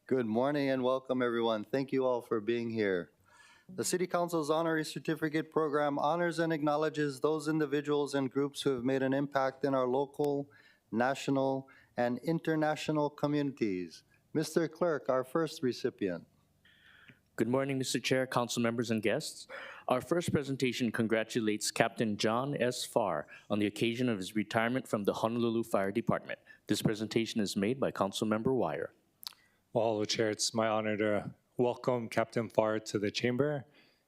Good morning and welcome, everyone. Thank you all for being here. The City Council's Honorary Certificate Program honors and acknowledges those individuals and groups who have made an impact in our local, national, and international communities. Mr. Clerk, our first recipient. Good morning, Mr. Chair, council members, and guests. Our first presentation congratulates Captain John S. Farr on the occasion of his retirement from the Honolulu Fire Department. This presentation is made by Councilmember Weyer. Well, hello, Chair. It's my honor to welcome Captain Farr to the chamber.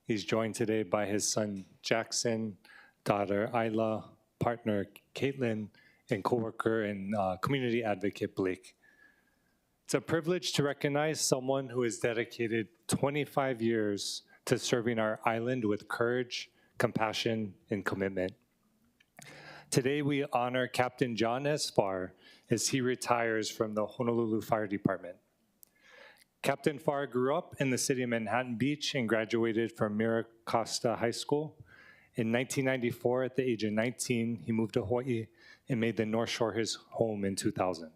He's joined today by his son, Jackson, daughter, Isla, partner, Caitlin, and coworker and community advocate, Blake. It's a privilege to recognize someone who has dedicated 25 years to serving our island with courage, compassion, and commitment. Today, we honor Captain John S. Farr as he retires from the Honolulu Fire Department. Captain Farr grew up in the city of Manhattan Beach and graduated from Mira Costa High School. In 1994, at the age of 19, he moved to Hawaiʻi and made the North Shore his home in 2000.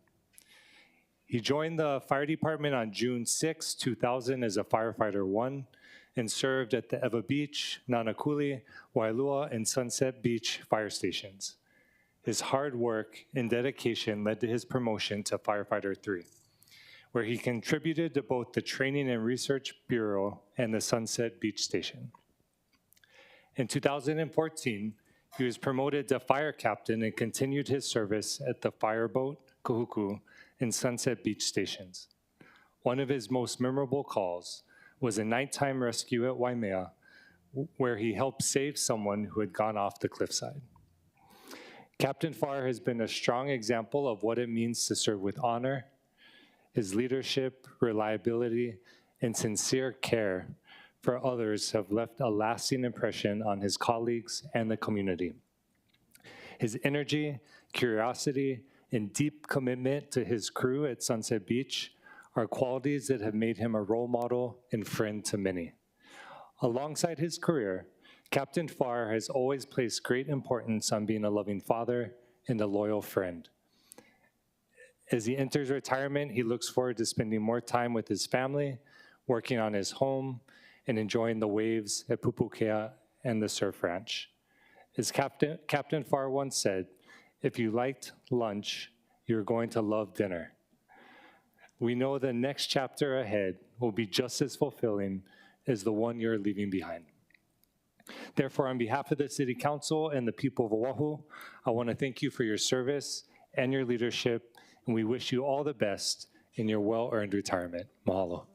He joined the fire department on June 6, 2000 as a firefighter 1 and served at the Ewa Beach, Nanakuli, Wailua, and Sunset Beach fire stations. His hard work and dedication led to his promotion to firefighter 3. Where he contributed to both the Training and Research Bureau and the Sunset Beach Station. In 2014, he was promoted to fire captain and continued his service at the Fireboat, Kahuku, and Sunset Beach stations. One of his most memorable calls was a nighttime rescue at Waimea, where he helped save someone who had gone off the cliffside. Captain Farr has been a strong example of what it means to serve with honor. His leadership, reliability, and sincere care for others have left a lasting impression on his colleagues and the community. His energy, curiosity, and deep commitment to his crew at Sunset Beach are qualities that have made him a role model and friend to many. Alongside his career, Captain Farr has always placed great importance on being a loving father and a loyal friend. As he enters retirement, he looks forward to spending more time with his family, working on his home, and enjoying the waves at Pupukea and the surf ranch. As Captain Farr once said, if you liked lunch, you're going to love dinner. We know the next chapter ahead will be just as fulfilling as the one you're leaving behind. Therefore, on behalf of the City Council and the people of Oahu, I want to thank you for your service and your leadership, and we wish you all the best in your well-earned retirement. Mahalo.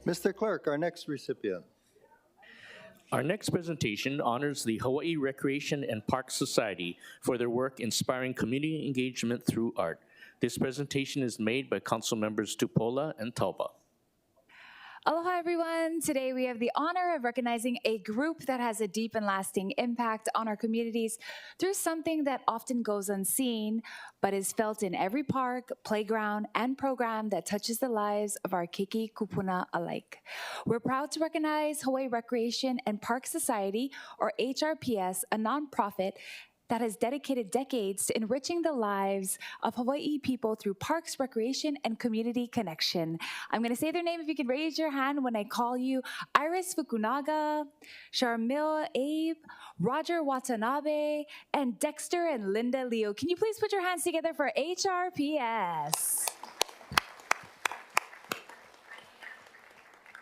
Mr. Clerk, our next recipient. Our next presentation honors the Hawaii Recreation and Park Society for their work inspiring community engagement through art. This presentation is made by Council members Tupola and Tulba. Aloha, everyone. Today we have the honor of recognizing a group that has a deep and lasting impact on our communities through something that often goes unseen, but is felt in every park, playground, and program that touches the lives of our keiki kupuna alike. We're proud to recognize Hawaii Recreation and Park Society, or HRPS, a nonprofit that has dedicated decades to enriching the lives of Hawaiʻi people through parks, recreation, and community connection. I'm going to say their name if you can raise your hand when I call you. Iris Fukunaga, Sharmil Abe, Roger Watanabe, and Dexter and Linda Leo. Can you please put your hands together for HRPS?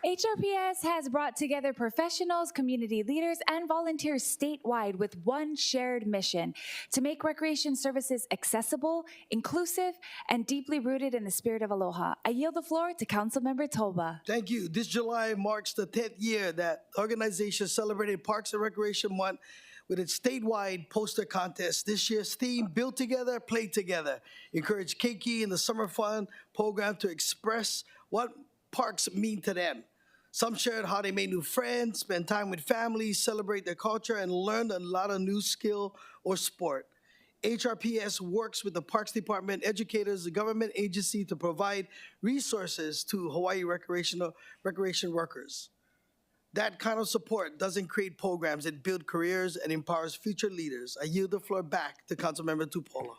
HRPS has brought together professionals, community leaders, and volunteers statewide with one shared mission: to make recreation services accessible, inclusive, and deeply rooted in the spirit of aloha. I yield the floor to Councilmember Tulba. Thank you. This July marks the 10th year that the organization celebrated Parks and Recreation Month with its statewide poster contest. This year's theme, Build Together, Play Together, encouraged keiki and the Summer Fun program to express what parks mean to them. Some shared how they made new friends, spend time with families, celebrate their culture, and learn a lot of new skill or sport. HRPS works with the Parks Department, educators, the government agency to provide resources to Hawaii recreation workers. That kind of support doesn't create programs, it builds careers and empowers future leaders. I yield the floor back to Councilmember Tupola.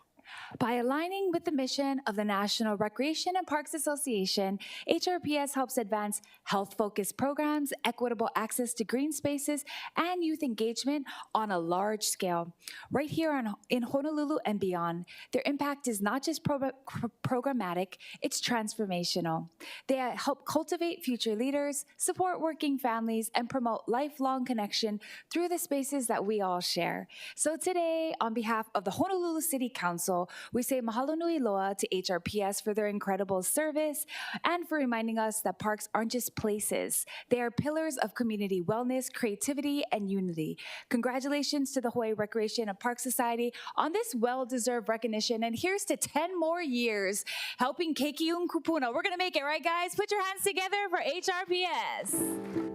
By aligning with the mission of the National Recreation and Parks Association, HRPS helps advance health-focused programs, equitable access to green spaces, and youth engagement on a large scale. Right here in Honolulu and beyond, their impact is not just programmatic, it's transformational. They help cultivate future leaders, support working families, and promote lifelong connection through the spaces that we all share. So today, on behalf of the Honolulu City Council, we say mahalo nui loa to HRPS for their incredible service and for reminding us that parks aren't just places. They are pillars of community wellness, creativity, and unity. Congratulations to the Hawaii Recreation and Park Society on this well-deserved recognition. And here's to 10 more years helping Keiki Kupuna. We're going to make it, right, guys? Put your hands together for HRPS.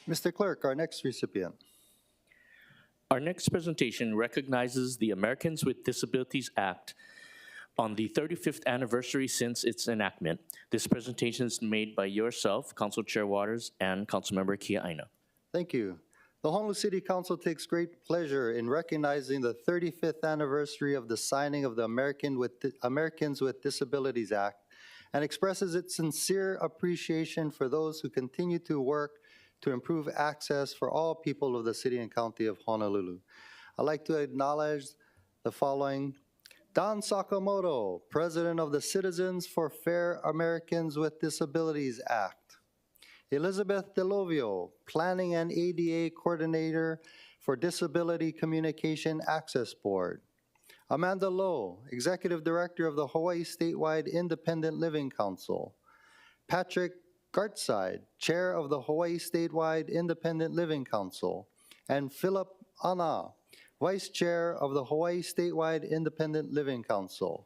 Mr. Clerk, our next recipient. Our next presentation recognizes the Americans with Disabilities Act on the 35th anniversary since its enactment. This presentation is made by yourself, Council Chair Waters, and Councilmember Kiaʻāina. Thank you. The Honolulu City Council takes great pleasure in recognizing the 35th anniversary of the signing of the Americans with Disabilities Act and expresses its sincere appreciation for those who continue to work to improve access for all people of the city and county of Honolulu. I'd like to acknowledge the following: Don Sakamoto, President of the Citizens for Fair Americans with Disabilities Act; Elizabeth Delovio, Planning and ADA Coordinator for Disability Communication Access Board; Amanda Lowe, Executive Director of the Hawaii Statewide Independent Living Council; Patrick Gartside, Chair of the Hawaii Statewide Independent Living Council; and Philip Ana, Vice Chair of the Hawaii Statewide Independent Living Council.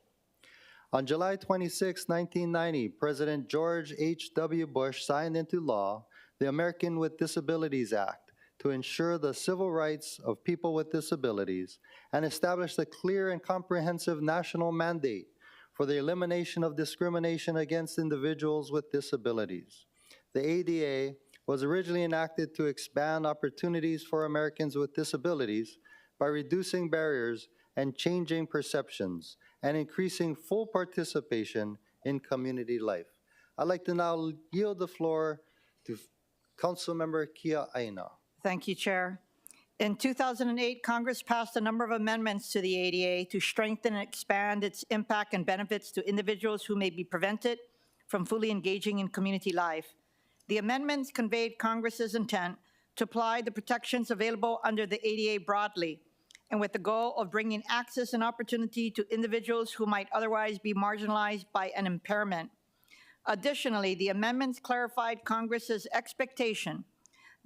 On July 26, 1990, President George H.W. Bush signed into law the American with Disabilities Act to ensure the civil rights of people with disabilities and established a clear and comprehensive national mandate for the elimination of discrimination against individuals with disabilities. The ADA was originally enacted to expand opportunities for Americans with disabilities by reducing barriers and changing perceptions and increasing full participation in community life. I'd like to now yield the floor to Councilmember Kiaʻāina. Thank you, Chair. In 2008, Congress passed a number of amendments to the ADA to strengthen and expand its impact and benefits to individuals who may be prevented from fully engaging in community life. The amendments conveyed Congress's intent to apply the protections available under the ADA broadly, and with the goal of bringing access and opportunity to individuals who might otherwise be marginalized by an impairment. Additionally, the amendments clarified Congress's expectation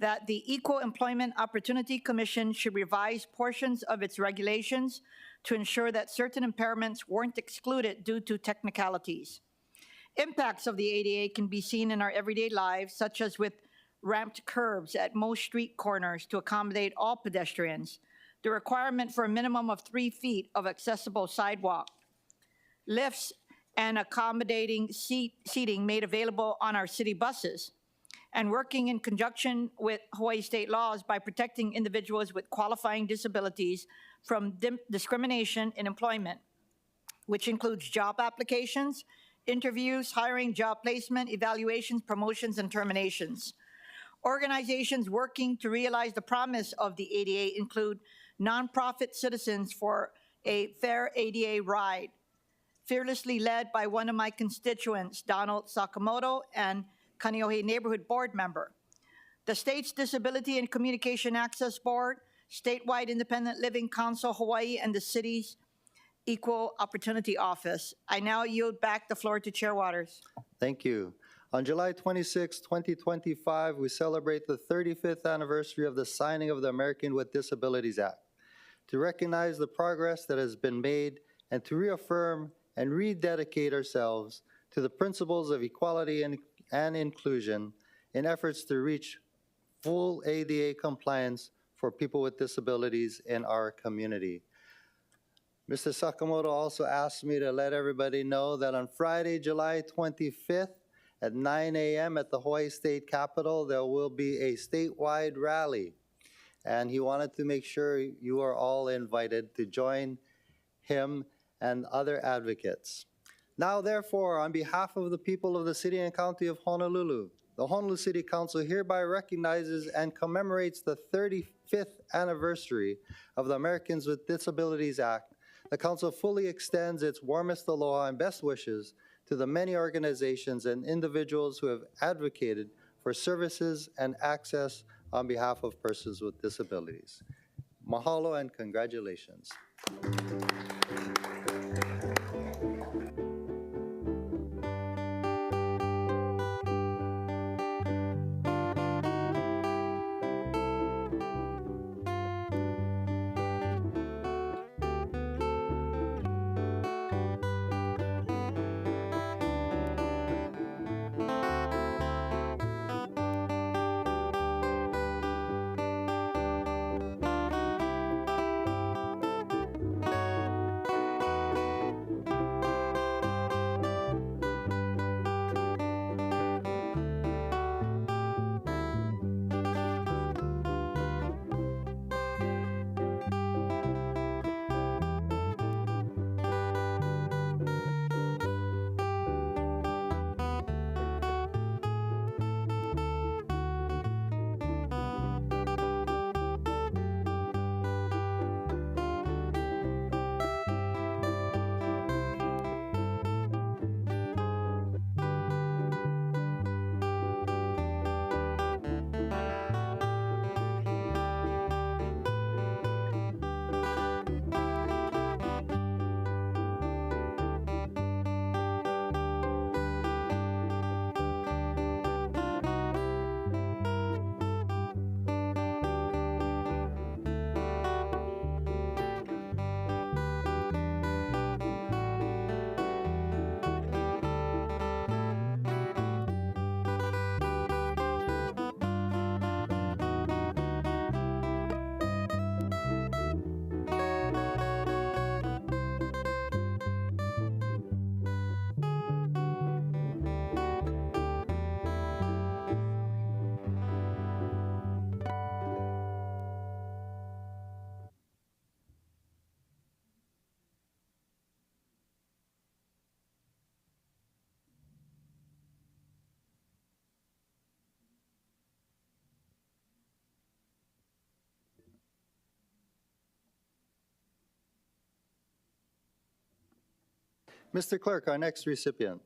that the Equal Employment Opportunity Commission should revise portions of its regulations to ensure that certain impairments weren't excluded due to technicalities. Impacts of the ADA can be seen in our everyday lives, such as with ramped curbs at most street corners to accommodate all pedestrians, the requirement for a minimum of 3 feet of accessible sidewalk, lifts and accommodating seating made available on our city buses, and working in conjunction with Hawaii state laws by protecting individuals with qualifying disabilities from discrimination in employment, which includes job applications, interviews, hiring, job placement, evaluations, promotions, and terminations. Organizations working to realize the promise of the ADA include nonprofit Citizens for a Fair ADA Ride, fearlessly led by one of my constituents, Donald Sakamoto, and Kaneohe Neighborhood Board member. The state's Disability and Communication Access Board, Statewide Independent Living Council Hawaii, and the city's Equal Opportunity Office. I now yield back the floor to Chair Waters. Thank you. On July 26, 2025, we celebrate the 35th anniversary of the signing of the American with Disabilities Act. To recognize the progress that has been made and to reaffirm and rededicate ourselves to the principles of equality and inclusion in efforts to reach full ADA compliance for people with disabilities in our community. Mr. Sakamoto also asked me to let everybody know that on Friday, July 25th at 9 a.m. at the Hawaii State Capitol, there will be a statewide rally. And he wanted to make sure you are all invited to join him and other advocates. Now, therefore, on behalf of the people of the City and County of Honolulu, the Honolulu City Council hereby recognizes and commemorates the 35th anniversary of the Americans with Disabilities Act. The Council fully extends its warmest aloha and best wishes to the many organizations and individuals who have advocated for services and access on behalf of persons with disabilities. Mahalo and congratulations. Mr. Clerk, our next recipient.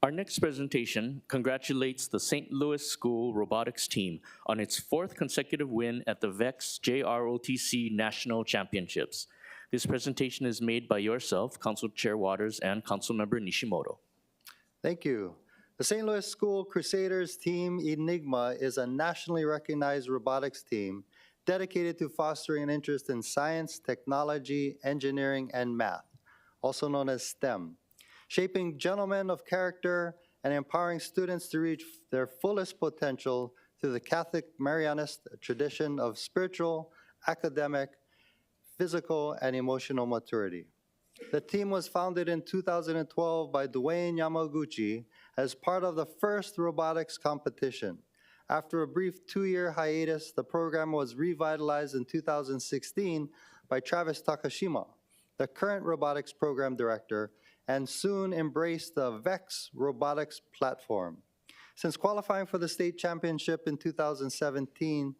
Our next presentation congratulates the St. Louis School Robotics team on its fourth consecutive win at the VEX JROTC National Championships. This presentation is made by yourself, Council Chair Waters, and Councilmember Nishimoto. Thank you. The St. Louis School Crusaders Team Enigma is a nationally recognized robotics team dedicated to fostering an interest in science, technology, engineering, and math, also known as STEM, shaping gentlemen of character and empowering students to reach their fullest potential through the Catholic Marianist tradition of spiritual, academic, physical, and emotional maturity. The team was founded in 2012 by Dwayne Yamaguchi as part of the first robotics competition. After a brief 2-year hiatus, the program was revitalized in 2016 by Travis Takashima, the current robotics program director, and soon embraced the VEX robotics platform. Since qualifying for the state championship in 2017,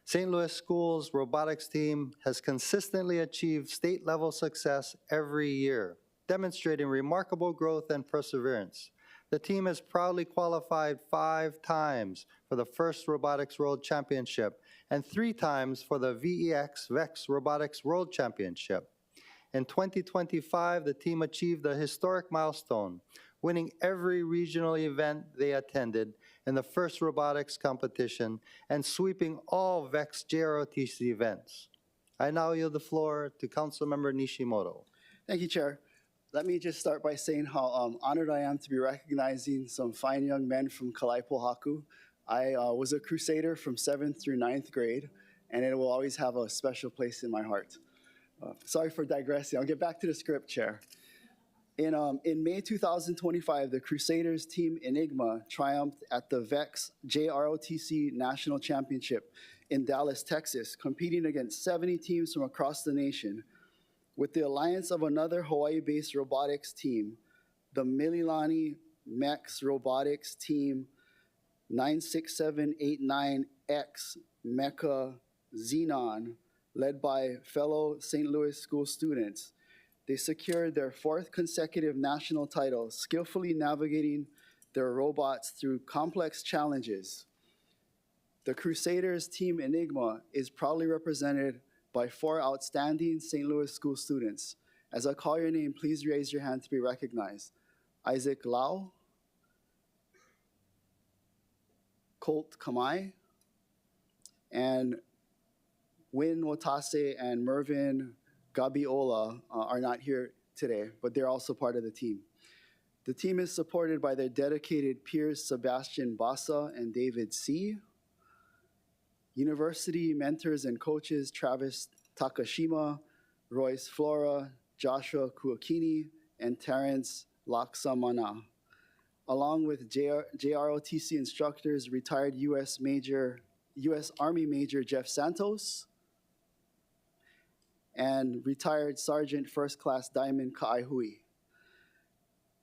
St. Louis School's robotics team has consistently achieved state-level success every year, demonstrating remarkable growth and perseverance. The team has proudly qualified 5 times for the first Robotics World Championship and 3 times for the VEX Robotics World Championship. In 2025, the team achieved a historic milestone, winning every regional event they attended in the first robotics competition and sweeping all VEX JROTC events. I now yield the floor to Councilmember Nishimoto. Thank you, Chair. Let me just start by saying how honored I am to be recognizing some fine young men from Kalaipo Haku. I was a Crusader from 7th through 9th grade, and it will always have a special place in my heart. Sorry for digressing. I'll get back to the script, Chair. In May 2025, the Crusaders team Enigma triumphed at the VEX JROTC National Championship in Dallas, Texas, competing against 70 teams from across the nation. With the alliance of another Hawaii-based robotics team, the Mililani Mex Robotics Team 96789X Mecha Xenon, led by fellow St. Louis school students, they secured their 4th consecutive national title, skillfully navigating their robots through complex challenges. The Crusaders Team Enigma is proudly represented by 4 outstanding St. Louis school students. As I call your name, please raise your hand to be recognized. Isaac Lau, Colt Kamai, and Win Watase and Mervin Gabiola are not here today, but they're also part of the team. The team is supported by their dedicated peers Sebastian Bassa and David C., university mentors and coaches Travis Takashima, Royce Flora, Joshua Kuakini, and Terrence Laksamana, along with JROTC instructors retired U.S. Army Major Jeff Santos, and retired Sergeant First Class Diamond Ka'aihui,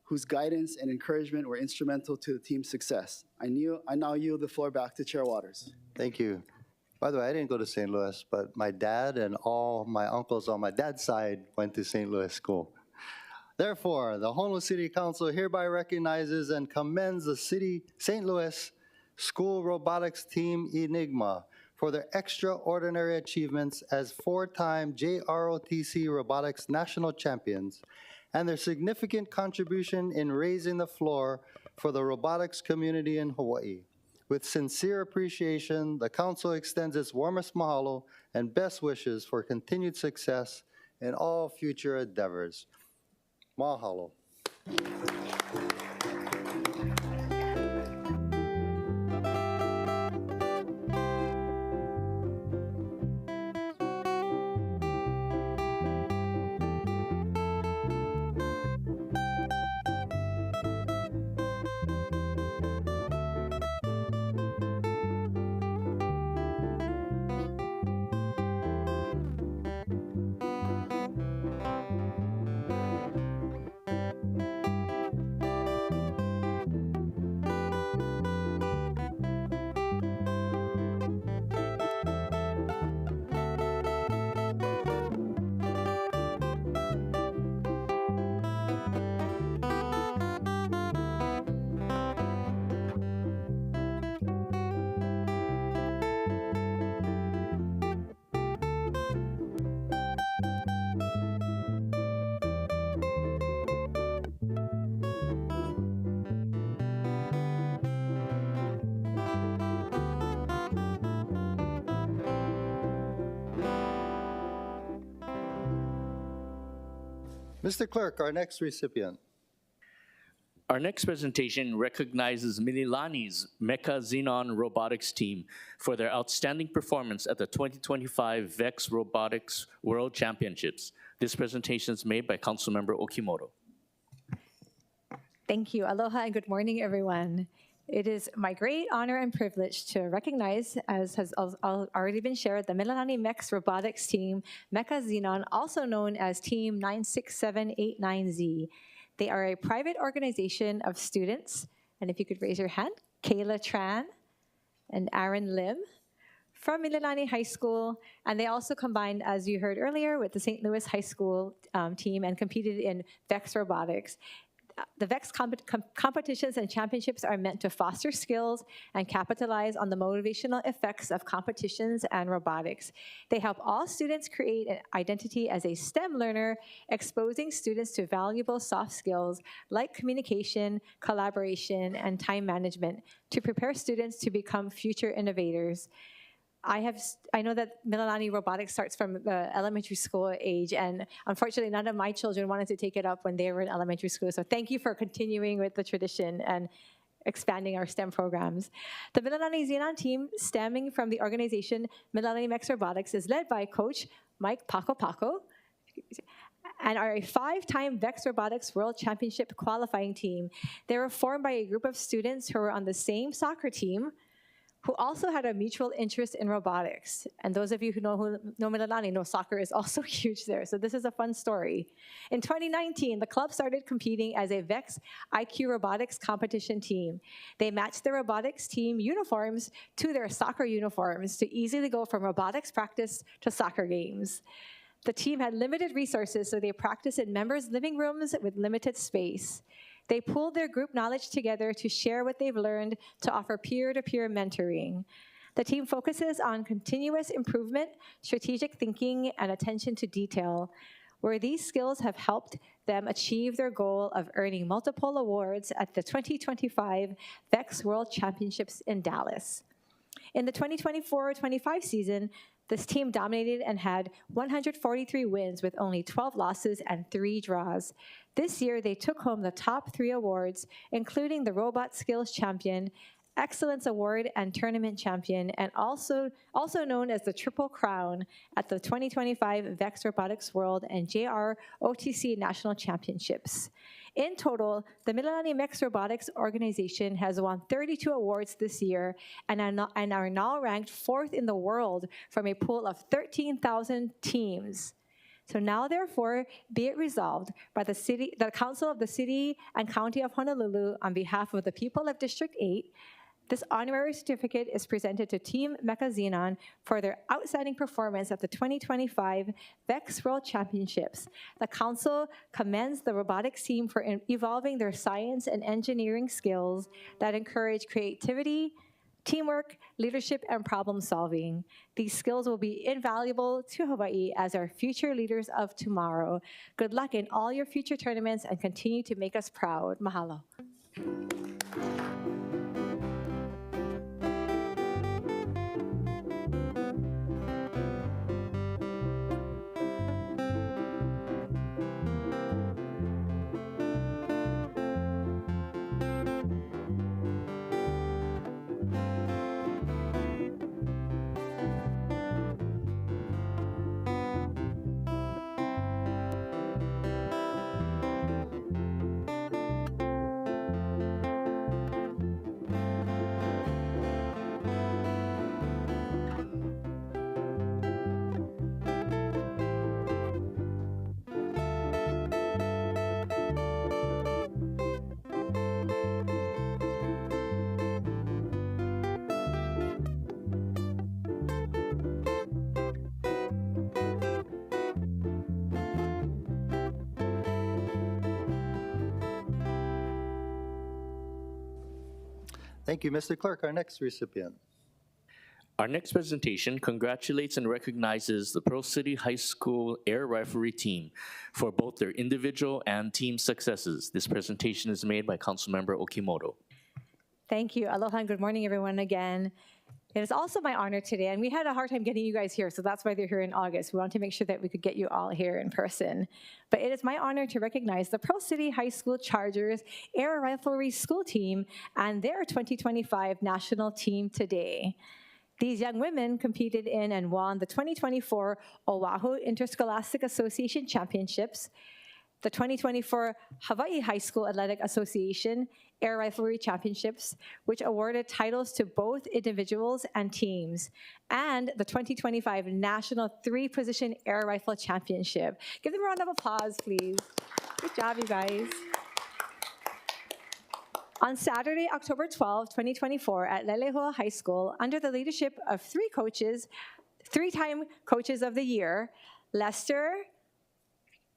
whose guidance and encouragement were instrumental to the team's success. I now yield the floor back to Chair Waters. Thank you. By the way, I didn't go to St. Louis, but my dad and all my uncles on my dad's side went to St. Louis School. Therefore, the Honolulu City Council hereby recognizes and commends the St. Louis School Robotics Team Enigma for their extraordinary achievements as 4-time JROTC Robotics National Champions and their significant contribution in raising the floor for the robotics community in Hawaii. With sincere appreciation, the Council extends its warmest mahalo and best wishes for continued success in all future endeavors. Mahalo. Mr. Clerk, our next recipient. Our next presentation recognizes Mililani's Mecha Xenon Robotics team for their outstanding performance at the 2025 VEX Robotics World Championships. This presentation is made by Councilmember Okimoto. Thank you. Aloha and good morning, everyone. It is my great honor and privilege to recognize, as has already been shared, the Mililani MEX Robotics team, Mecha Xenon, also known as Team 96789Z. They are a private organization of students, and if you could raise your hand, Kayla Tran and Aaron Lim from Mililani High School, and they also combined, as you heard earlier, with the St. Louis High School team and competed in VEX Robotics. The VEX competitions and championships are meant to foster skills and capitalize on the motivational effects of competitions and robotics. They help all students create an identity as a STEM learner, exposing students to valuable soft skills like communication, collaboration, and time management to prepare students to become future innovators. I know that Mililani Robotics starts from the elementary school age, and unfortunately none of my children wanted to take it up when they were in elementary school, so thank you for continuing with the tradition and expanding our STEM programs. The Mililani Xenon team, stemming from the organization Mililani MEX Robotics, is led by Coach Mike Paco and are a 5-time VEX Robotics World Championship qualifying team. They were formed by a group of students who were on the same soccer team, who also had a mutual interest in robotics. And those of you who know Mililani know soccer is also huge there, so this is a fun story. In 2019, the club started competing as a VEX IQ Robotics competition team. They matched their robotics team uniforms to their soccer uniforms to easily go from robotics practice to soccer games. The team had limited resources, so they practiced in members' living rooms with limited space. They pooled their group knowledge together to share what they've learned to offer peer-to-peer mentoring. The team focuses on continuous improvement, strategic thinking, and attention to detail, where these skills have helped them achieve their goal of earning multiple awards at the 2025 VEX World Championships in Dallas. In the 2024-25 season, this team dominated and had 143 wins with only 12 losses and 3 draws. This year, they took home the top 3 awards, including the Robot Skills Champion, Excellence Award and Tournament Champion, and also known as the Triple Crown at the 2025 VEX Robotics World and JROTC National Championships. In total, the Mililani MEX Robotics organization has won 32 awards this year and are now ranked 4th in the world from a pool of 13,000 teams. So now, therefore, be it resolved by the Council of the City and County of Honolulu on behalf of the people of District 8, this honorary certificate is presented to Team Mecha Xenon for their outstanding performance at the 2025 VEX World Championships. The Council commends the robotics team for evolving their science and engineering skills that encourage creativity, teamwork, leadership, and problem solving. These skills will be invaluable to Hawaii as our future leaders of tomorrow. Good luck in all your future tournaments and continue to make us proud. Mahalo. Thank you, Mr. Clerk. Our next recipient. Our next presentation congratulates and recognizes the Pearl City High School Air Riflery team for both their individual and team successes. This presentation is made by Councilmember Okimoto. Thank you. Aloha and good morning, everyone, again. It is also my honor today, and we had a hard time getting you guys here, so that's why they're here in August. We wanted to make sure that we could get you all here in person. But it is my honor to recognize the Pearl City High School Chargers Air Riflery School Team and their 2025 national team today. These young women competed in and won the 2024 Oahu Interscholastic Association Championships, the 2024 Hawaii High School Athletic Association Air Riflery Championships, which awarded titles to both individuals and teams, and the 2025 National Three-Position Air Rifle Championship. Give them a round of applause, please. Good job, you guys. On Saturday, October 12, 2024, at Lelehua High School, under the leadership of three coaches, three-time coaches of the year, Lester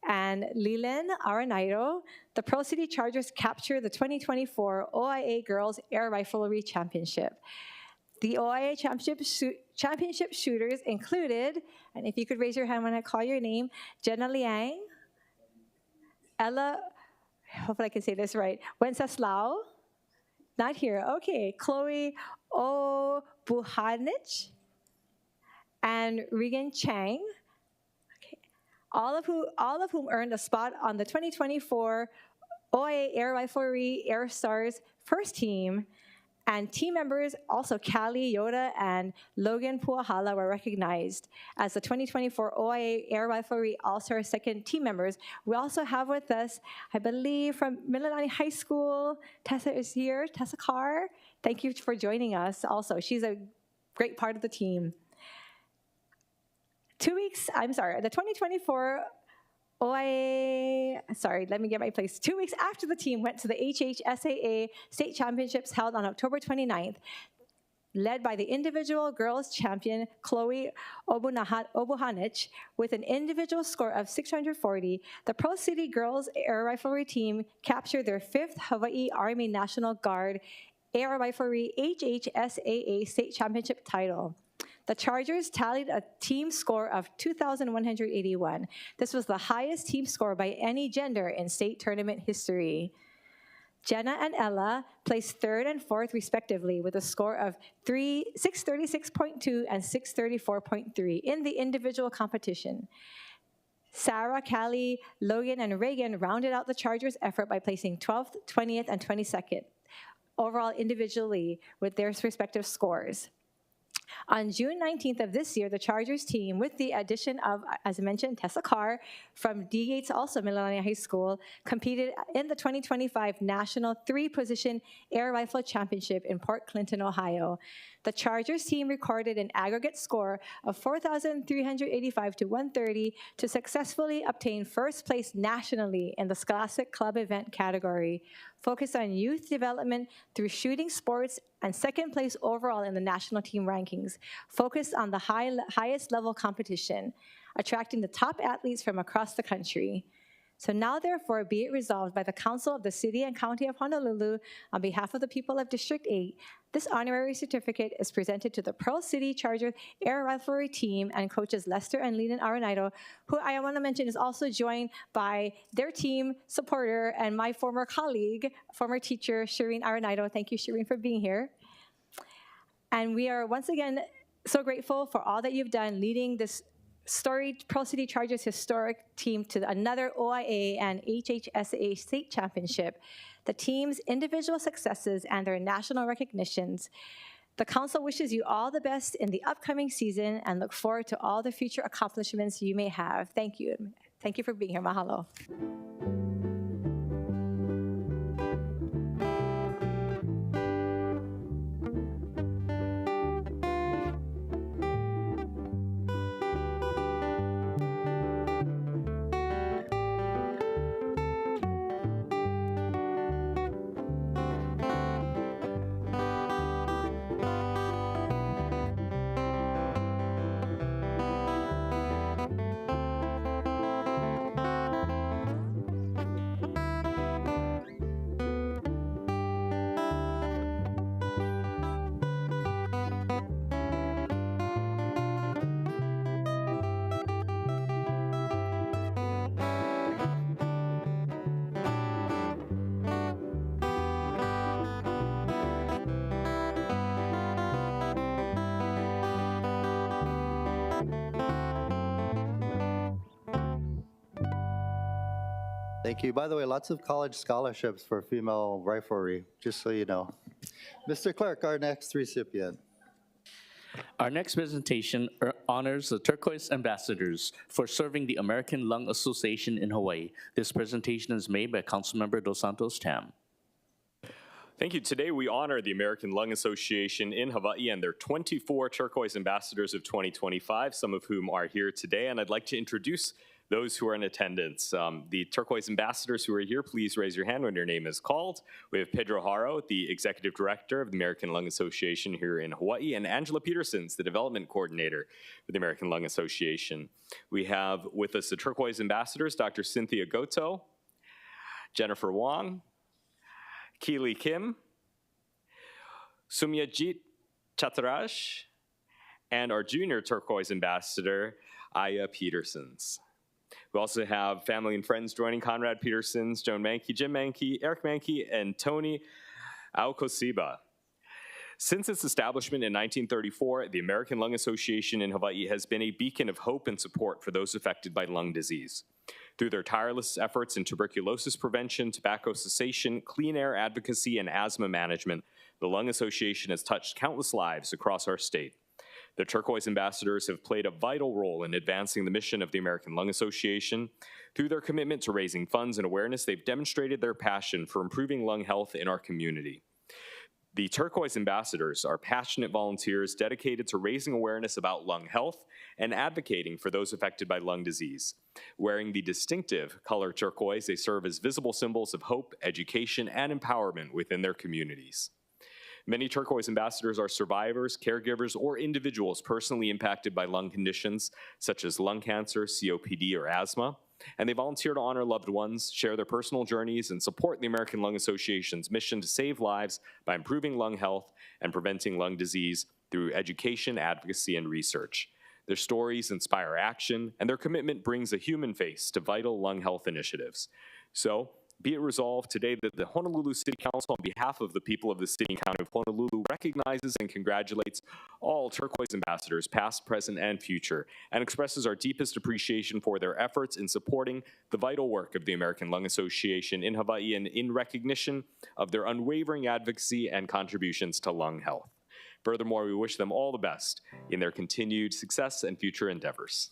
and Leland Araniro, the Pearl City Chargers captured the 2024 OIA Girls Air Riflery Championship. The OIA championship shooters included, and if you could raise your hand when I call your name, Jenna Liang, Ella, hopefully I can say this right, Wenceslao, not here, okay, Chloe Obuhanich, and Regan Chang, all of whom earned a spot on the 2024 OIA Air Riflery Air Stars first team, and team members, also Callie Yoda and Logan Puahala, were recognized as the 2024 OIA Air Riflery All-Star second team members. We also have with us, I believe, from Mililani High School, Tessa is here, Tessa Carr. Thank you for joining us also. She's a great part of the team. The 2024 OIA, let me get my place. 2 weeks after the team went to the HHSAA State Championships held on October 29th, led by the individual girls champion Chloe Obuhanich with an individual score of 640, the Pearl City Girls Air Riflery team captured their 5th Hawaii Army National Guard Air Riflery HHSAA State Championship title. The Chargers tallied a team score of 2,181. This was the highest team score by any gender in state tournament history. Jenna and Ella placed 3rd and 4th respectively with a score of 636.2 and 634.3 in the individual competition. Sarah, Callie, Logan, and Reagan rounded out the Chargers' effort by placing 12th, 20th, and 22nd overall individually with their respective scores. On June 19th of this year, the Chargers team, with the addition of, as I mentioned, Tessa Carr from D. Yates, also Mililani High School, competed in the 2025 National Three-Position Air Rifle Championship in Port Clinton, Ohio. The Chargers team recorded an aggregate score of 4,385 to 130 to successfully obtain first place nationally in the Scholastic Club event category, focused on youth development through shooting sports, and second place overall in the national team rankings, focused on the highest level competition, attracting the top athletes from across the country. So now, therefore, be it resolved by the Council of the City and County of Honolulu, on behalf of the people of District 8, this honorary certificate is presented to the Pearl City Charger Air Riflery team and coaches Lester and Leland Araniro, who I want to mention is also joined by their team supporter and my former colleague, former teacher, Shireen Araniro. Thank you, Shireen, for being here. And we are once again so grateful for all that you've done leading this storied Pearl City Chargers historic team to another OIA and HHSAA state championship, the team's individual successes and their national recognitions. The council wishes you all the best in the upcoming season and look forward to all the future accomplishments you may have. Thank you. Thank you for being here. Mahalo. Thank you. By the way, lots of college scholarships for female riflery, just so you know. Mr. Clerk, our next recipient. Our next presentation honors the Turquoise Ambassadors for serving the American Lung Association in Hawaii. This presentation is made by Councilmember Dos Santos Tam. Thank you. Today we honor the American Lung Association in Hawaii and their 24 Turquoise Ambassadors of 2025, some of whom are here today, and I'd like to introduce those who are in attendance. The Turquoise Ambassadors who are here, please raise your hand when your name is called. We have Pedro Haro, the Executive Director of the American Lung Association here in Hawaii, and Angela Petersons, the Development Coordinator for the American Lung Association. We have with us the Turquoise Ambassadors, Dr. Cynthia Goto, Jennifer Wong, Keely Kim, Sumyajit Chaturaj, and our junior Turquoise Ambassador, Aya Petersons. We also have family and friends joining: Conrad Petersons, Joan Mankey, Jim Mankey, Eric Mankey, and Tony Aokosiba. Since its establishment in 1934, the American Lung Association in Hawaii has been a beacon of hope and support for those affected by lung disease. Through their tireless efforts in tuberculosis prevention, tobacco cessation, clean air advocacy, and asthma management, the Lung Association has touched countless lives across our state. The Turquoise Ambassadors have played a vital role in advancing the mission of the American Lung Association. Through their commitment to raising funds and awareness, they've demonstrated their passion for improving lung health in our community. The Turquoise Ambassadors are passionate volunteers dedicated to raising awareness about lung health and advocating for those affected by lung disease. Wearing the distinctive color turquoise, they serve as visible symbols of hope, education, and empowerment within their communities. Many Turquoise Ambassadors are survivors, caregivers, or individuals personally impacted by lung conditions such as lung cancer, COPD, or asthma, and they volunteer to honor loved ones, share their personal journeys, and support the American Lung Association's mission to save lives by improving lung health and preventing lung disease through education, advocacy, and research. Their stories inspire action, and their commitment brings a human face to vital lung health initiatives. So, be it resolved today that the Honolulu City Council, on behalf of the people of the City and County of Honolulu, recognizes and congratulates all Turquoise Ambassadors, past, present, and future, and expresses our deepest appreciation for their efforts in supporting the vital work of the American Lung Association in Hawaii and in recognition of their unwavering advocacy and contributions to lung health. Furthermore, we wish them all the best in their continued success and future endeavors.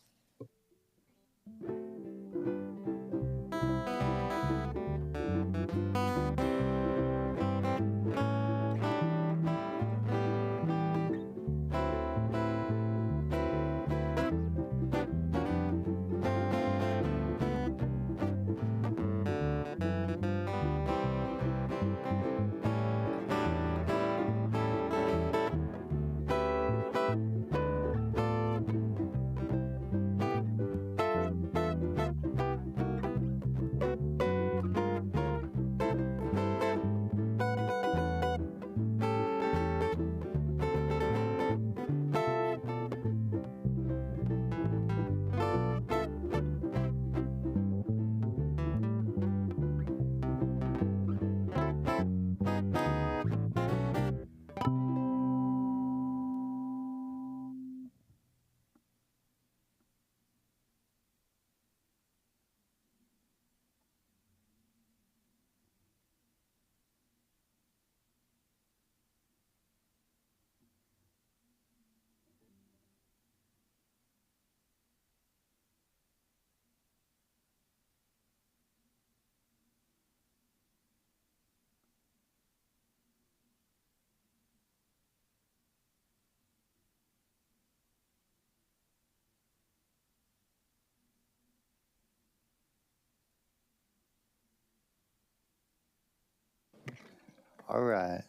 All right.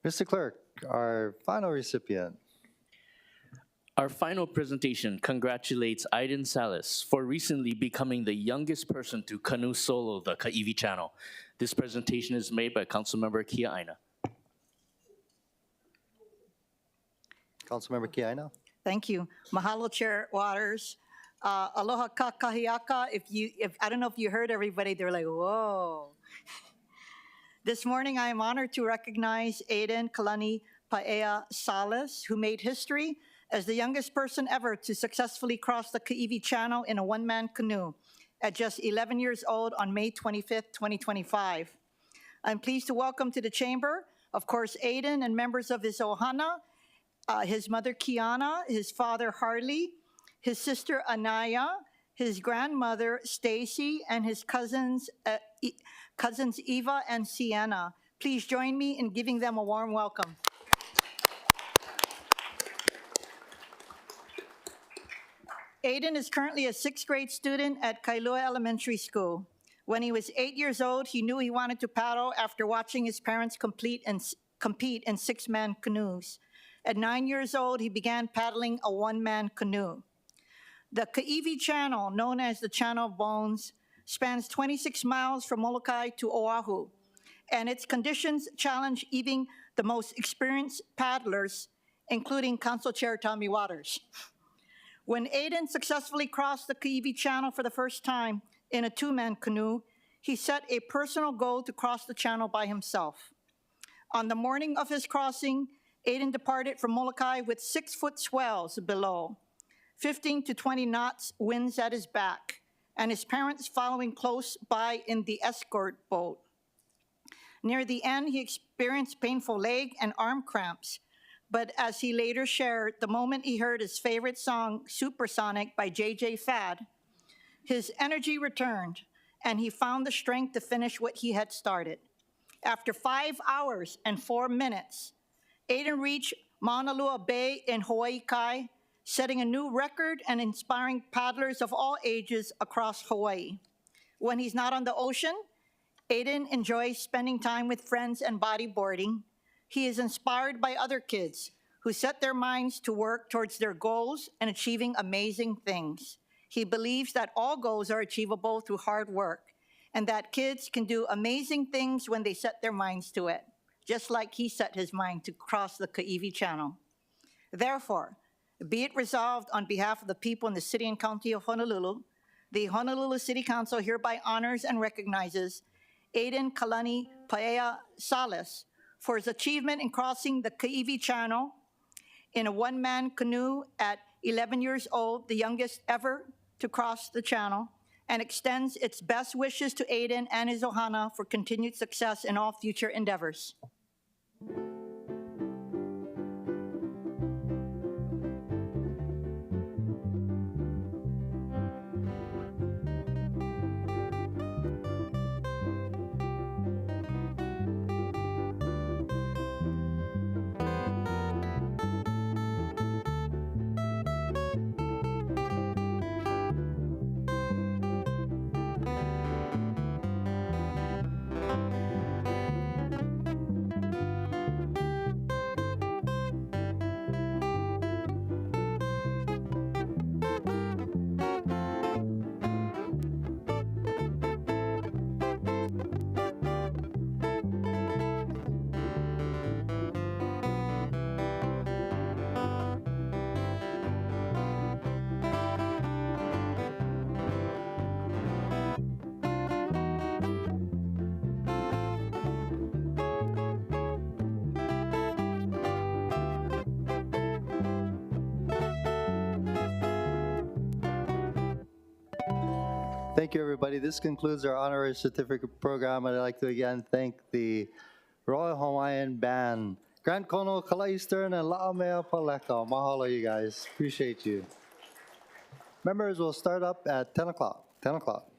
Mr. Clerk, our final recipient. Our final presentation congratulates Ayden Salis for recently becoming the youngest person to canoe solo the Ka'ivi Channel. This presentation is made by Councilmember Kiaʻāina. Councilmember Kiaʻāina. Thank you. Mahalo, Chair Waters. Aloha kakahiaka. If I don't know if you heard everybody, they were like, whoa. This morning, I am honored to recognize Ayden Salis, who made history as the youngest person ever to successfully cross the Ka'ivi Channel in a one-man canoe. at just 11 years old on May 25th, 2025. I'm pleased to welcome to the chamber, of course, Ayden and members of his ohana, his mother Kiaʻāina, his father Harley, his sister Anaya, his grandmother Stacy, and his cousins Eva and Sienna. Please join me in giving them a warm welcome. Ayden is currently a 6th grade student at Kailua Elementary School. When he was 8 years old, he knew he wanted to paddle after watching his parents compete in 6-man canoes. At 9 years old, he began paddling a 1-man canoe. The Ka'ivi Channel, known as the Channel of Bones, spans 26 miles from Molokai to Oahu, and its conditions challenge even the most experienced paddlers, including Council Chair Tommy Waters. When Ayden successfully crossed the Ka'ivi Channel for the first time in a 2-man canoe, he set a personal goal to cross the channel by himself. On the morning of his crossing, Ayden departed from Molokai with 6-foot swells below, 15 to 20 knots winds at his back, and his parents following close by in the escort boat. Near the end, he experienced painful leg and arm cramps, but as he later shared, the moment he heard his favorite song, Supersonic by J.J. Fad, his energy returned, and he found the strength to finish what he had started. After 5 hours and 4 minutes, Ayden reached Mauna Lua Bay in Hawaiʻi, setting a new record and inspiring paddlers of all ages across Hawaii. When he's not on the ocean, Ayden enjoys spending time with friends and bodyboarding. He is inspired by other kids who set their minds to work towards their goals and achieving amazing things. He believes that all goals are achievable through hard work and that kids can do amazing things when they set their minds to it, just like he set his mind to cross the Ka'ivi Channel. Therefore, be it resolved on behalf of the people in the City and County of Honolulu, the Honolulu City Council hereby honors and recognizes Ayden Kalani Paea Salis for his achievement in crossing the Ka'ivi Channel in a 1-man canoe at 11 years old, the youngest ever to cross the channel, and extends its best wishes to Ayden and his ohana for continued success in all future endeavors. Thank you, everybody. This concludes our honorary certificate program. I'd like to again thank the Royal Hawaiian Band, Grant Kono, Kala Eastern, and La'amea Paleka. Mahalo, you guys. Appreciate you. Members will start up at 10 o'clock. 10 o'clock.